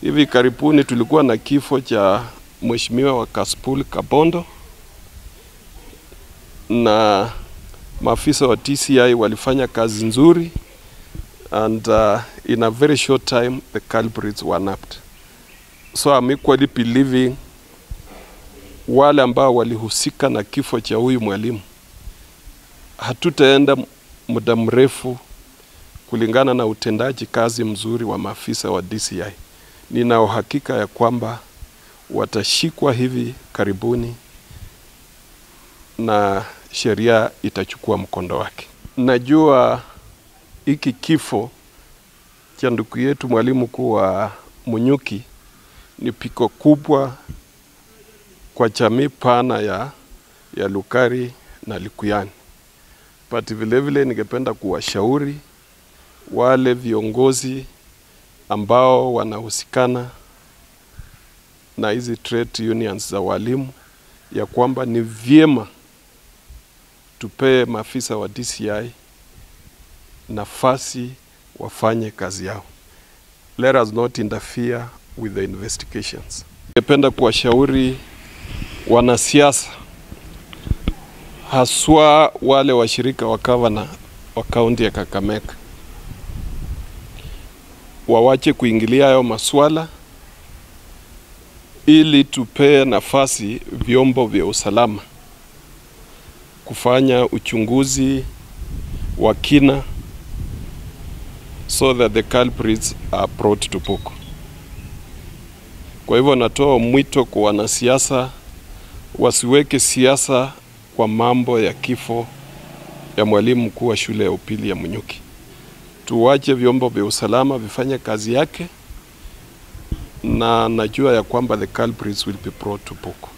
Hivi karibuni tulikuwa na kifo cha mheshimiwa wa Kasipul Kabondo, na maafisa wa DCI walifanya kazi nzuri, and in a very short time the culprits were nabbed. So I'm equally believing wale ambao walihusika na kifo cha huyu mwalimu hatutaenda muda mrefu kulingana na utendaji kazi mzuri wa maafisa wa DCI. Nina uhakika ya kwamba watashikwa hivi karibuni na sheria itachukua mkondo wake. Najua hiki kifo cha ndugu yetu mwalimu mkuu wa Munyuki ni piko kubwa kwa jamii pana ya Lukari na Likuyani. But vile vile ningependa kuwashauri wale viongozi ambao wanahusikana na hizi trade unions za walimu ya kwamba ni vyema tupee maafisa wa DCI nafasi wafanye kazi yao. Let us not interfere with the investigations. Ningependa kuwashauri wanasiasa, haswa wale washirika wa gavana wa kaunti ya Kakamega, wawache kuingilia hayo masuala ili tupee nafasi vyombo vya usalama kufanya uchunguzi wa kina so that the culprits are brought to book. Kwa hivyo natoa mwito kwa wanasiasa wasiweke siasa kwa mambo ya kifo ya mwalimu mkuu wa shule ya upili ya Munyuki. Tuwache vyombo vya usalama vifanye kazi yake, na najua ya kwamba the culprits will be brought to book.